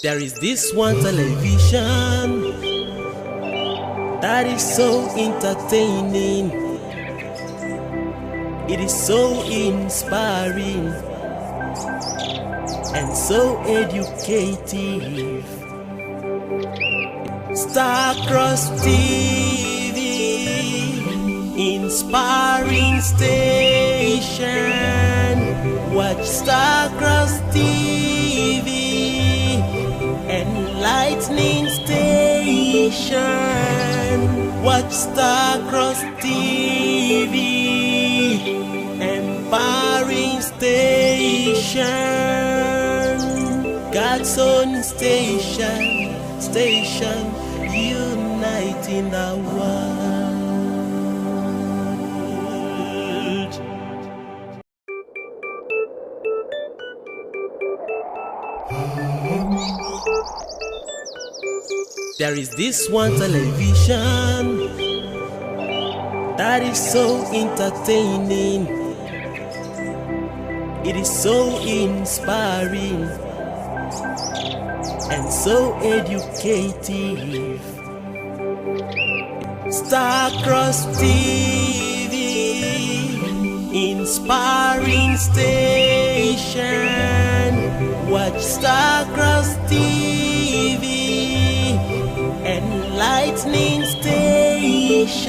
There is this one television that is so entertaining. It is so inspiring and so educative. Starcross TV, inspiring station. Watch Starcross TV, enlightening station. Watch Starcross TV, empowering station. God's own station, uniting the world. There is this one television that is so entertaining. It is so inspiring and so educative. Starcross TV, inspiring station. Watch Starcross TV, enlightening station.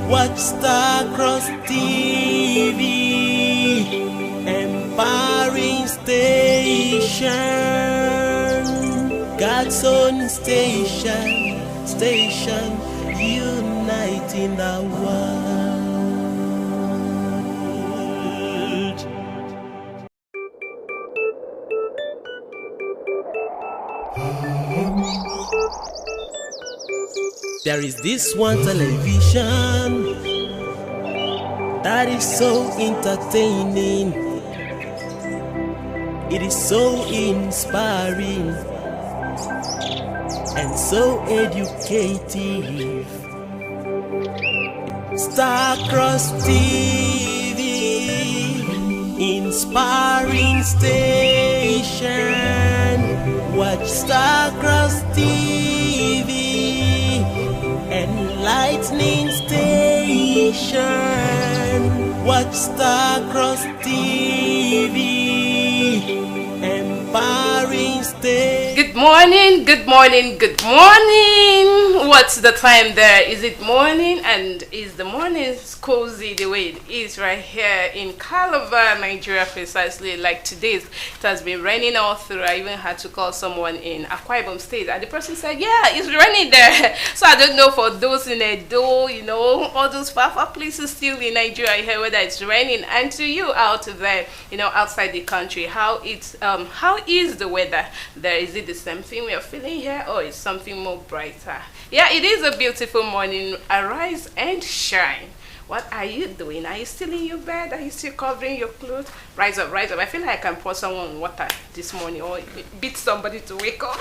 Watch Starcross TV, empowering station. God's own station, uniting the world. There is this one television that is so entertaining. It is so inspiring and so educative. Starcross TV, inspiring station. Watch Starcross TV, enlightening station. Watch Starcross TV, empowering station. Good morning, good morning, good morning. What's the time there? Is it morning? And is the morning cozy the way it is right here in Calabar, Nigeria, precisely like today? It has been raining all through. I even had to call someone in Akwa Ibom State, and the person said, yeah, it's raining there. So I don't know for those in Edo, you know, all those far places still in Nigeria here, whether it's raining. And to you out there, you know, outside the country, how is the weather there? Is it the same thing we are feeling here, or is something more brighter? Yeah, it is a beautiful morning. Arise and shine. What are you doing? Are you still in your bed? Are you still covering your clothes? Rise up, rise up. I feel like I can pour someone water this morning or beat somebody to wake up.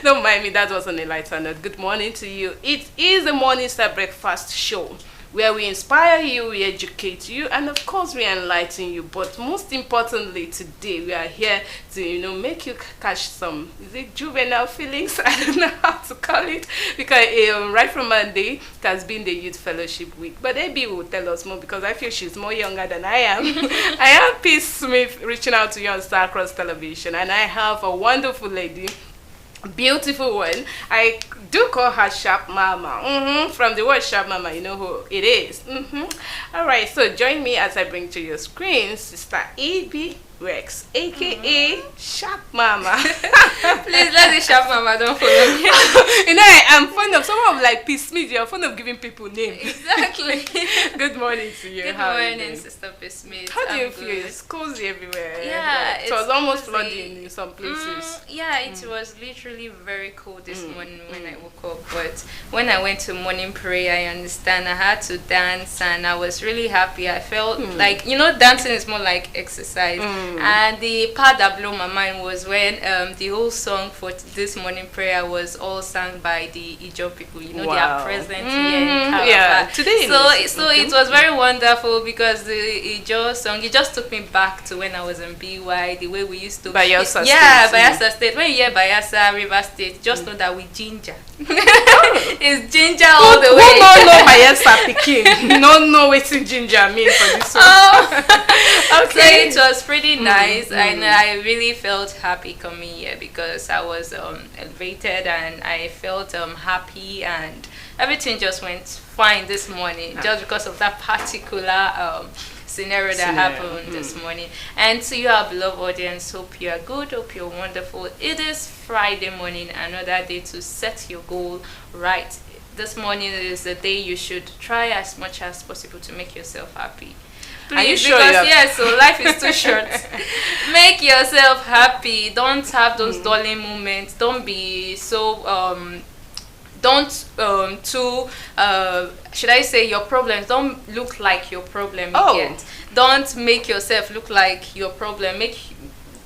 Don't mind me, that wasn't a lighter note. Good morning to you. It is the Morning Star Breakfast Show, where we inspire you, we educate you, and of course we enlighten you. But most importantly, today we are here to, you know, make you catch some, is it juvenile feelings? I don't know how to call it, because right from Monday it has been the Youth Fellowship Week. But AB will tell us more, because I feel she's more younger than I am. I am Peace Smith reaching out to you on Starcross Television, and I have a wonderful lady, beautiful one. I do call her Sharp Mama. From the word Sharp Mama, you know who it is. All right, so join me as I bring to your screen Sister AB Rex, aka Sharp Mama. Please let the Sharp Mama don't follow me. You know, I'm fond of someone like Peace Smith. You're fond of giving people names. Exactly. Good morning to you. Good morning, Sister Peace Smith. How do you feel? It's cozy everywhere. Yeah, it was almost cozy. flooding in some places. Yeah, it was literally very cold this morning when I woke up. But when I went to morning prayer, I understand I had to dance, and I was really happy. I felt like, you know, dancing is more like exercise. And the part that blew my mind was when the whole song for this morning prayer was all sung by the Ijo people. You know, they are present here in Calabar. Yeah, today. So it was very wonderful because the Ijo song, it just took me back to when I was in BY, the way we used to. Bayelsa State. Yeah, Bayelsa State. When you hear Bayelsa, River State, just know that we ginger. It's ginger all the way. Who don't know Bayelsa Pikin? No know what ginger mean for this one. Okay. So it was pretty nice, and I really felt happy coming here because I was elevated and I felt happy, and everything just went fine this morning just because of that particular scenario that happened this morning. And to you, our beloved audience, hope you are good, hope you're wonderful. It is Friday morning, another day to set your goal right. This morning is the day you should try as much as possible to make yourself happy. Please, are you sure? Because so life is too short. Make yourself happy. Don't have those dulling moments. Don't be so should I say, your problems don't look like your problem yet. Don't make yourself look like your problem.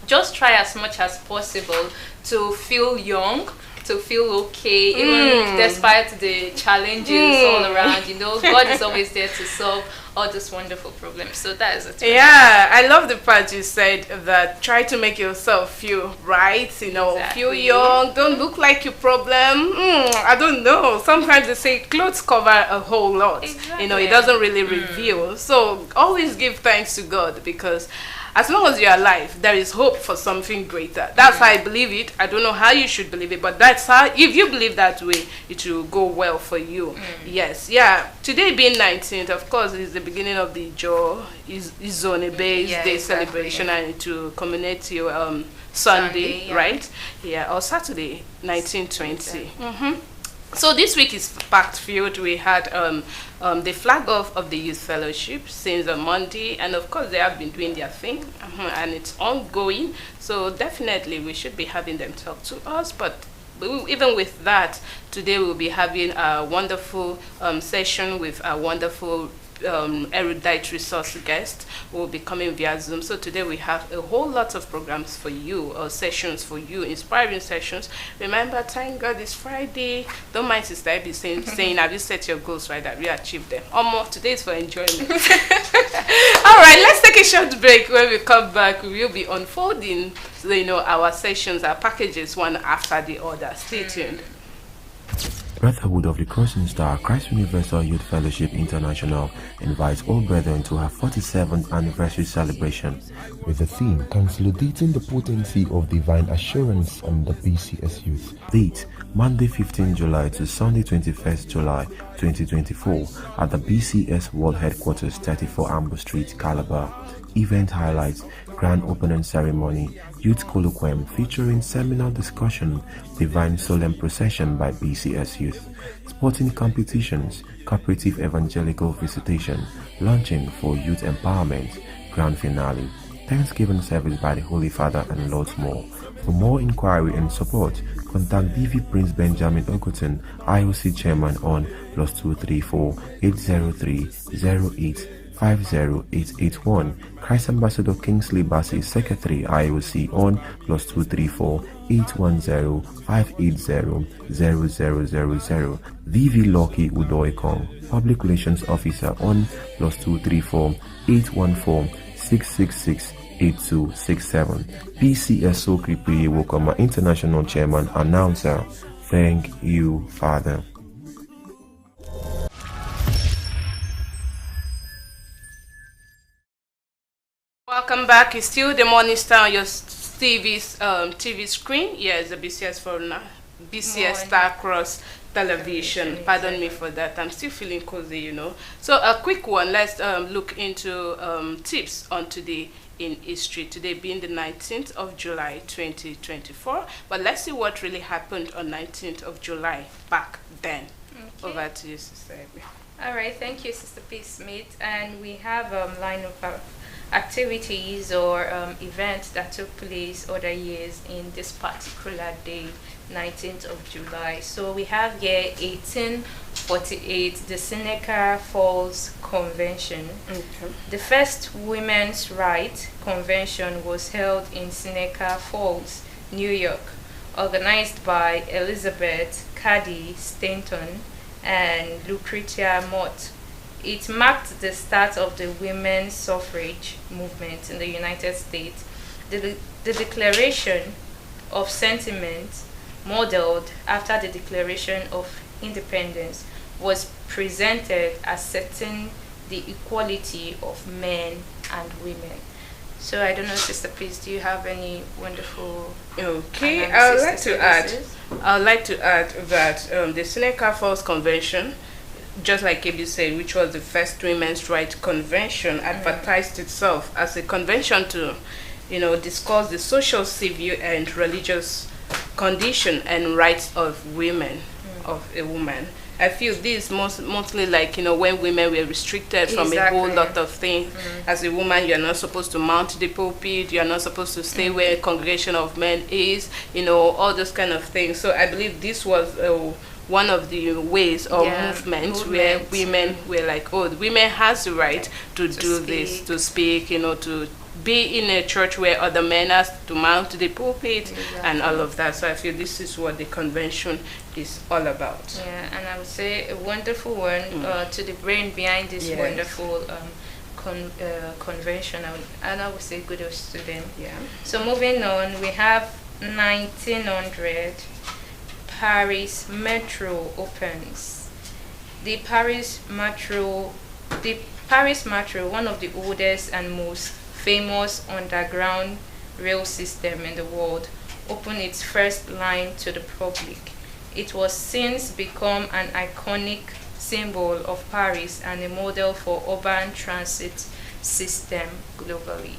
Just try as much as possible to feel young, to feel okay, even despite the challenges all around. You know, God is always there to solve all these wonderful problems. So that is it. Yeah, I love the part you said that try to make yourself feel right, you know, feel young, don't look like your problem. I don't know. Sometimes they say clothes cover a whole lot. Exactly. You know, it doesn't really reveal. So always give thanks to God, because as long as you're alive, there is hope for something greater. That's how I believe it. I don't know how you should believe it, but that's how, if you believe that way, it will go well for you. Yes, yeah. Today being 19th, of course, is the beginning of the Izone-based day celebration, and to commemorate to Sunday, right? Yeah, or Saturday, 1920. So this week is packed filled. We had the flag off of the Youth Fellowship since on Monday, and of course they have been doing their thing, and it's ongoing. So definitely we should be having them talk to us. But even with that, today we'll be having a wonderful session with a wonderful erudite resource guest who will be coming via Zoom. So today we have a whole lot of programs for you, or sessions for you, inspiring sessions. Remember, thank God it's Friday. Don't mind Sister Abby saying have you set your goals right, that we achieve them? Today is for enjoyment. All right, let's take a short break. When we come back, we will be unfolding, our sessions, our packages, one after the other. Stay tuned. Brotherhood of the Crossing Star Christ Universal Youth Fellowship International invites all brethren to her 47th anniversary celebration with the theme Consolidating the Potency of Divine Assurance on the BCS Youth. Date Monday 15 July to Sunday 21st July 2024 at the BCS World Headquarters 34 Amber Street, Calabar. Event highlights: grand opening ceremony, youth colloquium featuring seminar discussion, divine solemn procession by BCS Youth, sporting competitions, cooperative evangelical visitation, launching for youth empowerment, grand finale, Thanksgiving service by the Holy Father, and lots more. For more inquiry and support, contact DV Prince Benjamin Okoton, IOC Chairman, on +234 803 08 50881. Christ Ambassador Kingsley Bassey, Secretary IOC, on +234 810 580 0000. VV Loki Udoikong, Public Relations Officer, on +234 814 666 8267. PCS Sokri Priye Wokoma, International Chairman, Announcer. Thank you, Father. Welcome back. It's still the Morning Star on your TV screen. Yes, the BCS Foreigner, BCS Star Cross Television. Pardon me for that. I'm still feeling cozy, So a quick one. Let's look into tips on today in history. Today being the 19th of July 2024. But let's see what really happened on 19th of July back then. Okay. Over to you, Sister Abby. All right, thank you, Sister P. Smith. And we have line of activities or events that took place other years in this particular day, 19th of July. So we have here 1848, the Seneca Falls Convention. Okay. The first women's rights convention was held in Seneca Falls, New York, organized by Elizabeth Cady Stanton and Lucretia Mott. It marked the start of the women's suffrage movement in the United States. The Declaration of Sentiments, modeled after the Declaration of Independence, was presented as setting the equality of men and women. So I don't know, Sister Peace, do you have any wonderful Okay, analysis I would like to add that the Seneca Falls Convention, just like Kebi said, which was the first women's rights convention, advertised itself as a convention to, discuss the social, civil, and religious condition and rights of women, of a woman. I feel this mostly like, when women were restricted from a whole lot of things. As a woman, you're not supposed to mount the pulpit, you're not supposed to stay where a congregation of men is, all those kind of things. So I believe this was one of the ways or movement where women were like, oh, the women has the right to do this, to speak, to be in a church where other men has to mount the pulpit and all of that. So I feel this is what the convention is all about. Yeah, and I would say a wonderful one to the brain behind this wonderful convention. I would say kudos to them. Yeah. So moving on, we have 1900. Paris Metro opens. The Paris Metro, one of the oldest and most famous underground rail system in the world, opened its first line to the public. It was since become an iconic symbol of Paris and a model for urban transit system globally.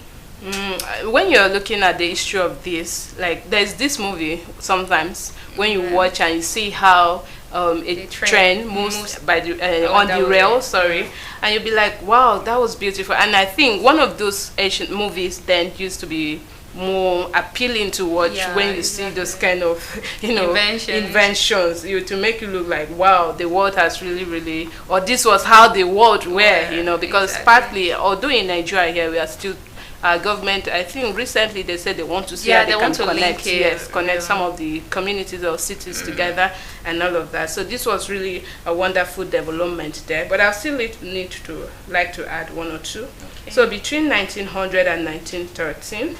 When you're looking at the history of this, like there's this movie sometimes when you watch and you see how a train moves by the on the rail, and you'll be like, wow, that was beautiful. And I think one of those ancient movies then used to be more appealing to watch when you see those kind of inventions to make you look like, wow, the world has really, or this was how the world were, because partly, although in Nigeria here we are still government, I think recently they said they want to see how they can connect some of the communities or cities together and all of that. So this was really a wonderful development there. But I still like to add one or two. Okay. So between 1900 and 1913,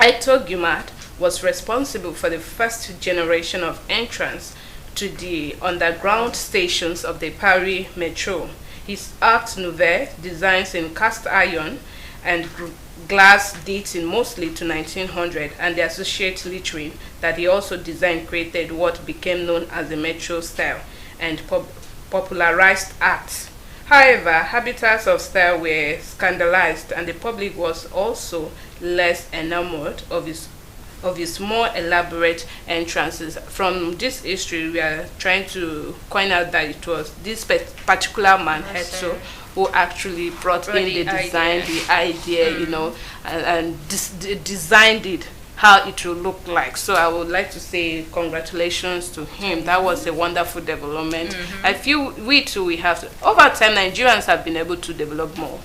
Hector Guimard was responsible for the first generation of entrance to the underground stations of the Paris Metro. His Art Nouveau, designs in cast iron and glass dating mostly to 1900, and the associate lettering that he also designed created what became known as the Metro style and popularized art. However, habitants of style were scandalized, and the public was also less enamored of his more elaborate entrances. From this history, we are trying to point out that it was this particular man, Hector, who actually brought in the design, the idea, and designed it how it will look like. So I would like to say congratulations to him. That was a wonderful development. I feel we have to, over time, Nigerians have been able to develop more.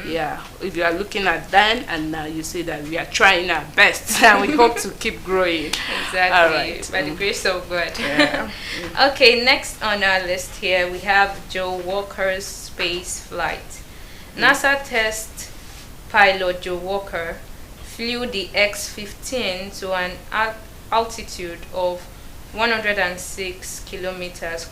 Yeah, if you are looking at then and now, you see that we are trying our best and we hope to keep growing. Exactly. All right. By the grace of God. Yeah. Okay, next on our list here we have Joe Walker's space flight. NASA test pilot Joe Walker flew the X-15 to an altitude of 106 kilometers,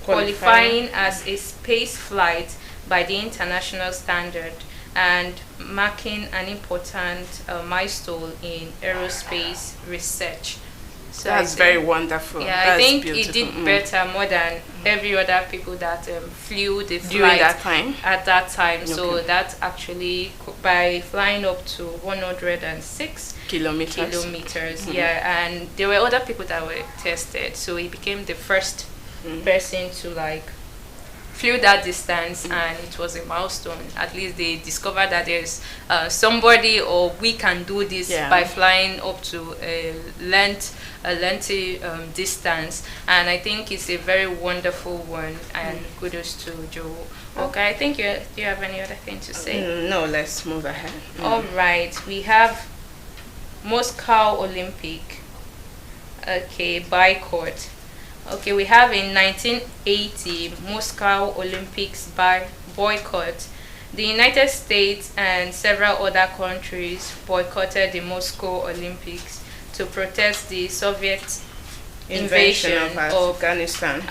qualifying as a space flight by the international standard and marking an important milestone in aerospace research. So that's very wonderful. Yeah, that's I think beautiful. he did better more than every other people that flew the flight during that time. At that time. Okay. So that's actually by flying up to 106 kilometers. Yeah, and there were other people that were tested. So he became the first person to flew that distance, and it was a milestone. At least they discovered that there's somebody, or we can do this by flying up to a lengthy distance. And I think it's a very wonderful one, and kudos to Joe. Okay, I think do you have any other thing to say? No, let's move ahead. All right, we have Moscow Olympic. Okay, boycott. Okay, we have in 1980 Moscow Olympics boycott. The United States and several other countries boycotted the Moscow Olympics to protest the Soviet invasion of Afghanistan.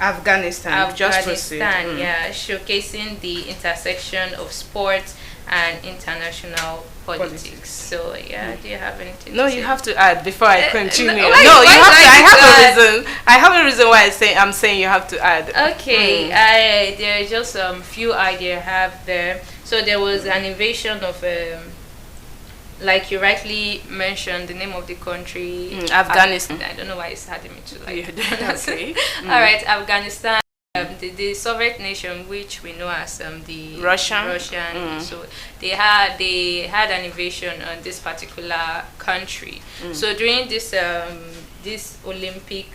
Afghanistan. Just proceed. Yeah, showcasing the intersection of sport and international politics. So yeah, do you have anything? No, to say? you have to add before I continue. No, You why have to. I have a add? reason. I have a reason why I'm saying you have to add. Okay, there are just few ideas I have there. So there was an invasion of like you rightly mentioned, the name of the country, Afghanistan. I don't know why it's hard me to like. Okay. All right, Afghanistan. The Soviet nation, which we know as the Russian, so they had an invasion on this particular country. So during this Olympic,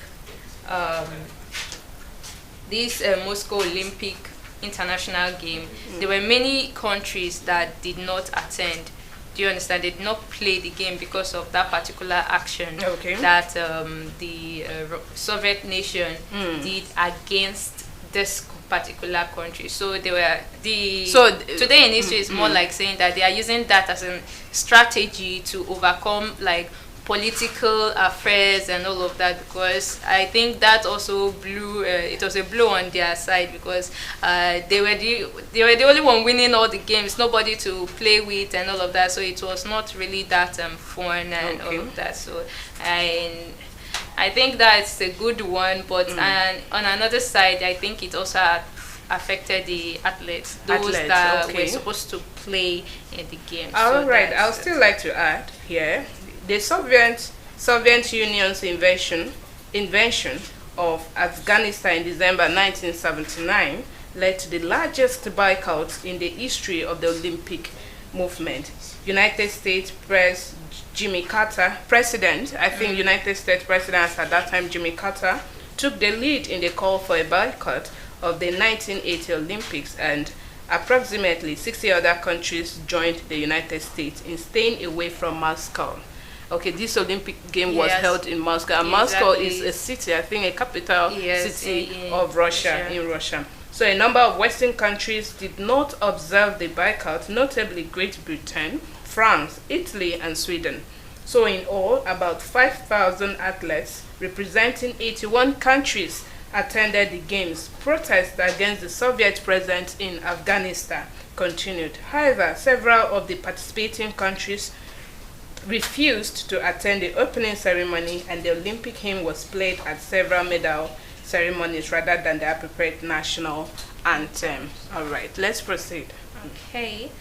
Moscow Olympic International Game, there were many countries that did not attend. Do you understand? They did not play the game because of that particular action that the Soviet nation did against this particular country. So they were today in history is more like saying that they are using that as a strategy to overcome like political affairs and all of that, because I think that also blew it was a blow on their side, because they were the only one winning all the games, nobody to play with and all of that, so it was not really that fun and all of that. So I think that's a good one, but and on another side, I think it also affected the athletes, those that were supposed to play in the game. All right, I'll still like to add here, the Soviet Union's invention of Afghanistan in December 1979 led to the largest boycott in the history of the Olympic movement. United States President, United States President at that time, Jimmy Carter, took the lead in the call for a boycott of the 1980 Olympics, and approximately 60 other countries joined the United States in staying away from Moscow. Okay, this Olympic game was held in Moscow, and Moscow is a city, I think a capital city of Russia, in Russia. So a number of Western countries did not observe the boycott, notably Great Britain, France, Italy, and Sweden. So in all, about 5,000 athletes representing 81 countries attended the games. Protests against the Soviet presence in Afghanistan continued. However, several of the participating countries refused to attend the opening ceremony, and the Olympic hymn was played at several medal ceremonies rather than the appropriate national anthem. All right, let's proceed. Okay.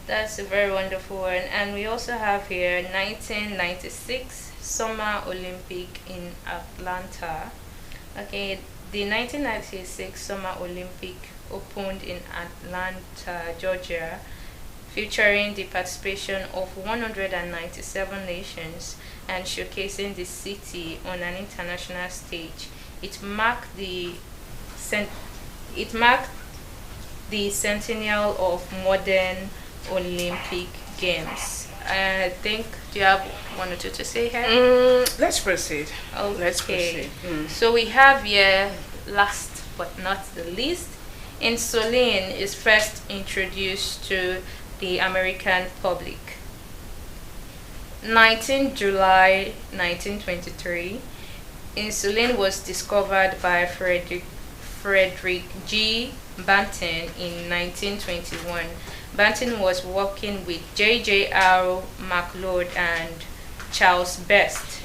That's a very wonderful one. And we also have here 1996 Summer Olympic in Atlanta. Okay, the 1996 Summer Olympic opened in Atlanta, Georgia, featuring the participation of 197 nations and showcasing the city on an international stage. It marked the centennial of modern Olympic Games. I think, do you have one or two to say here? Let's proceed. Okay. Let's proceed. So we have here, last but not the least, insulin is first introduced to the American public. 19 July 1923, insulin was discovered by Frederick G. Banting in 1921. Banting was working with J.J.R. MacLeod and Charles Best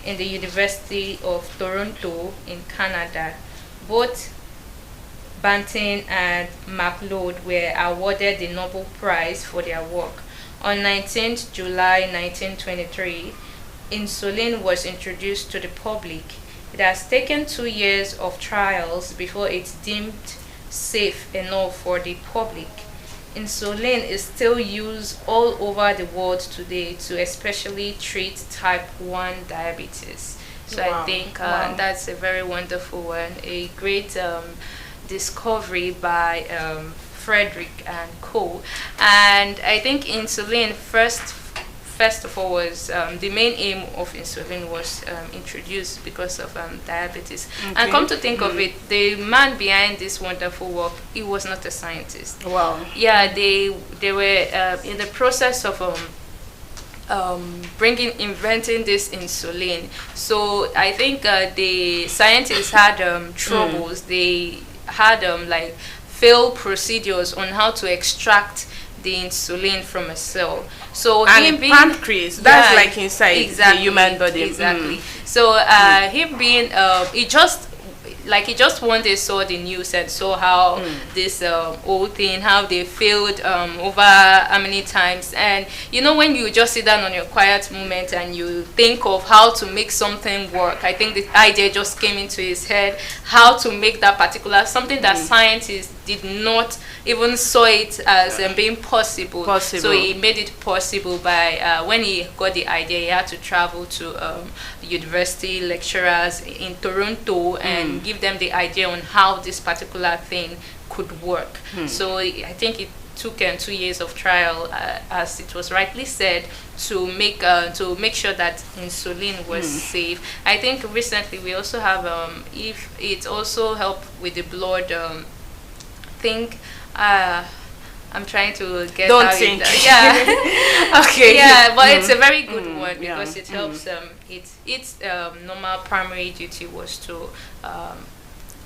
in the University of Toronto in Canada. Both Banting and MacLeod were awarded the Nobel Prize for their work. On 19th July 1923, insulin was introduced to the public It has taken 2 years of trials before it's deemed safe enough for the public. Insulin is still used all over the world today to especially treat type 1 diabetes. So I think that's a very wonderful one, a great discovery by Frederick and Co. And I think insulin first of all was the main aim of insulin was introduced because of diabetes. Okay. And come to think of it, the man behind this wonderful work, he was not a scientist. Wow. Yeah, they were in the process of inventing this insulin. So I think the scientists had troubles. They had like failed procedures on how to extract the insulin from a cell. So and him being pancreas, that's like inside the human body. Exactly. So him being he just one day saw the news and saw how this whole thing, how they failed over how many times. And you know, when you just sit down on your quiet moment and you think of how to make something work, I think the idea just came into his head, how to make that particular something that scientists did not even saw it as being possible. So he made it possible by when he got the idea, he had to travel to university lecturers in Toronto and give them the idea on how this particular thing could work. So I think it took 2 years of trial, as it was rightly said, to make sure that insulin was safe. I think recently we also have if it also helped with the blood think I'm trying to get don't how think it, yeah okay, yeah, but it's a very good one because it helps its normal primary duty was to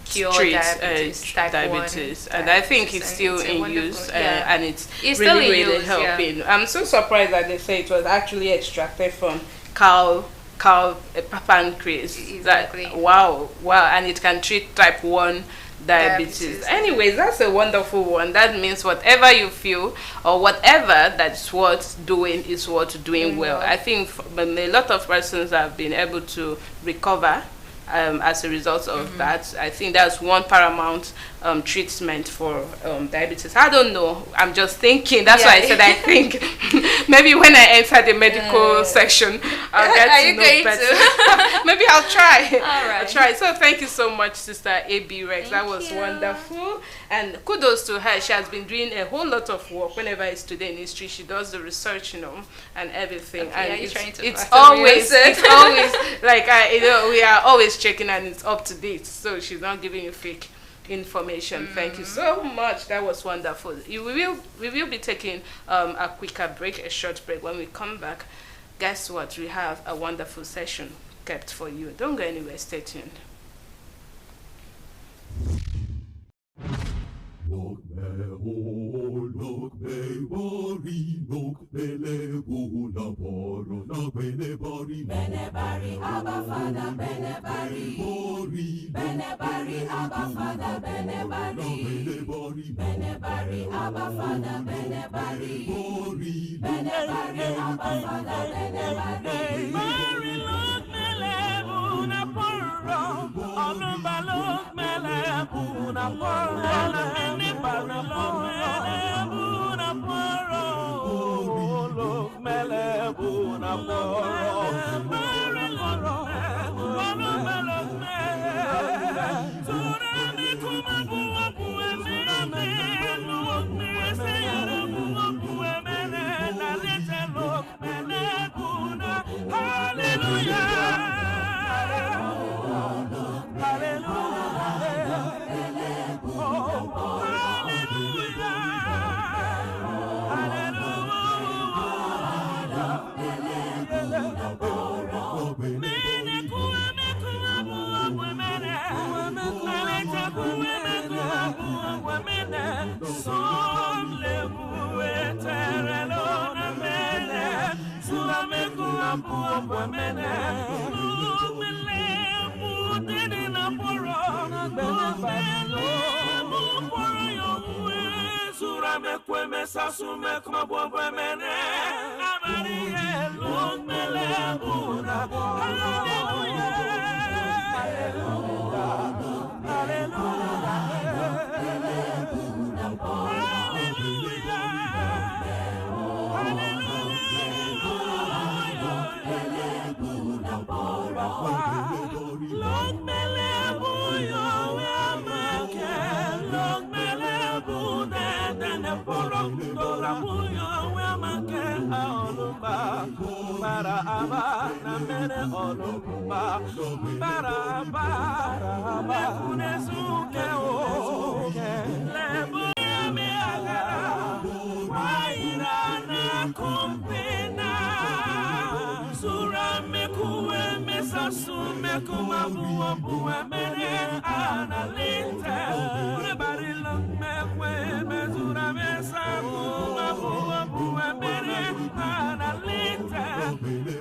cure treat diabetes, type diabetes. 1 And I think it's still in use and it's really helping. I'm so surprised that they say it was actually extracted from cow pancreas. Exactly. Wow, and it can treat type 1 diabetes. Anyways, that's a wonderful one. That means whatever you feel or whatever that's worth doing is worth doing well. I think a lot of persons have been able to recover as a result of that. I think that's one paramount treatment for diabetes. I don't know. I'm just thinking. That's why I said I think. Maybe when I enter the medical section, I'll get to know better. Maybe I'll try. All right. I'll try. So thank you so much, Sister A.B. Rex. That was wonderful. And kudos to her. She has been doing a whole lot of work. Whenever it's today in history, she does the research, and everything. Okay, and it's always like we are always checking and it's up to date. So she's not giving you fake information. Thank you so much. That was wonderful. We will be taking a quicker break, a short break. When we come back, guess what? We have a wonderful session kept for you. Don't go anywhere. Stay tuned. Benebari, Abba Father, Benebari, Benebari, Abba Father, Benebari, Benebari, Abba Father, Benebari, Benebari, Abba Father, Benebari. Mary look melebuna porro, olumba look melebuna porro, anybody look melebuna porro, look melebuna porro. Mary look olumba look melebuna, surami kumabuwa buwe me, look me say buwe me, na lete look melebuna. Hallelujah. Hallelujah.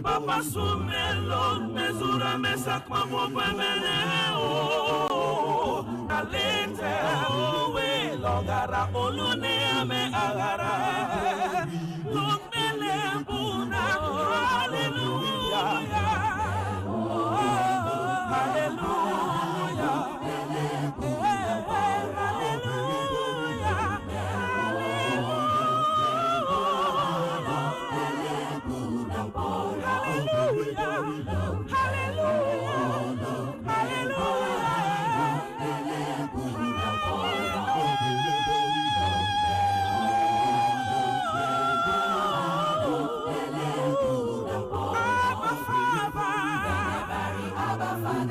Papa sumelo mesura mesa kwa mene o alete o we logara olune ame agara lomele buna hallelujah hallelujah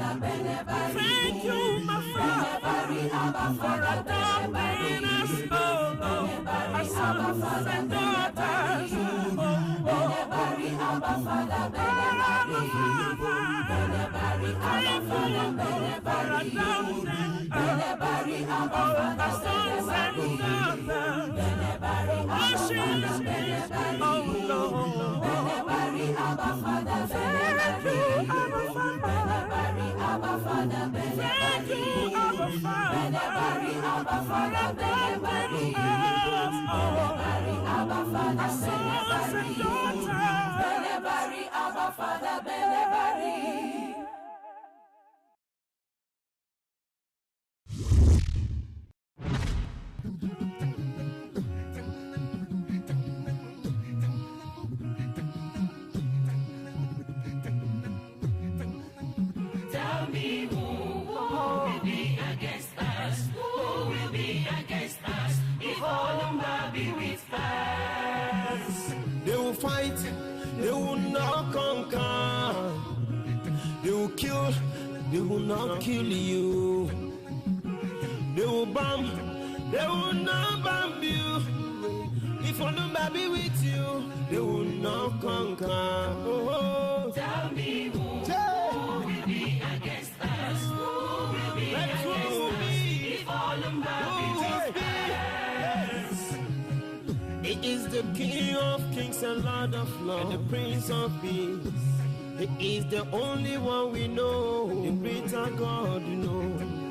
Thank you, my Father, for adopting us, oh Lord, our sons and daughters. Tell me who will be against us? Who will be against us? If Olumba be with us. They will fight, they will not conquer. They will kill, they will not kill you. They will bomb, they will not bomb you. If Olumba be with you, they will not conquer. Oh. Tell me who will be against us? Who will be against us? If Olumba be with us. He is the King of Kings and Lord of Lords, and the Prince of Peace. He is the only one we know, the greater God you know.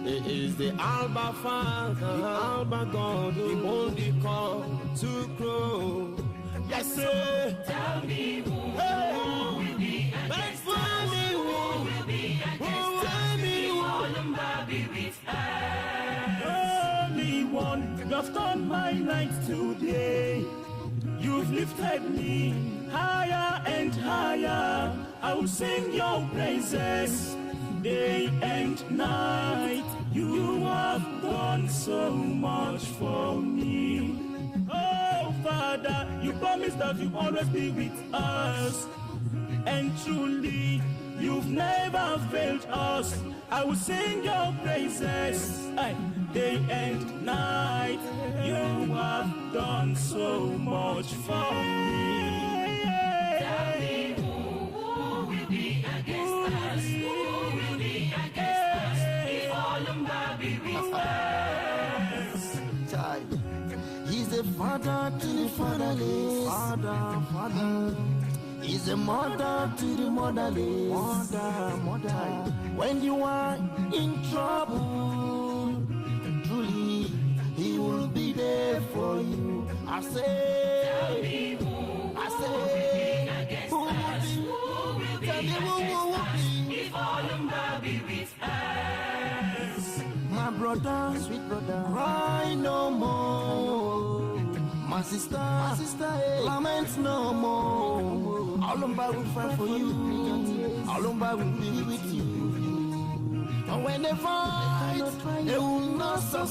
He is the Alba Father, the Alba God, the only call to grow. Yes, sir. Tell me who will be against us? Who will be against us? If Olumba be with us. Only one, you have turned my night to day. You've lifted me higher and higher. I will sing your praises day and night. You have done so much for me. Oh, Father, you promised that you always be with us. And truly, you've never failed us. I will sing your praises day and night. You have done so much for me. Tell me who will be against us? Who will be against us? If Olumba be with us. He's a father to the fatherless. Father. He's a mother to the motherless. Mother. When you are in trouble, truly, he will be there for you. I say, Tell me who will be against us? Who will be against us? If Olumba be with us. my brother, sweet brother, cry no more. My sister, lament no more. Olumba will fight for you. Olumba will be with you. And when they fight, they will not succeed.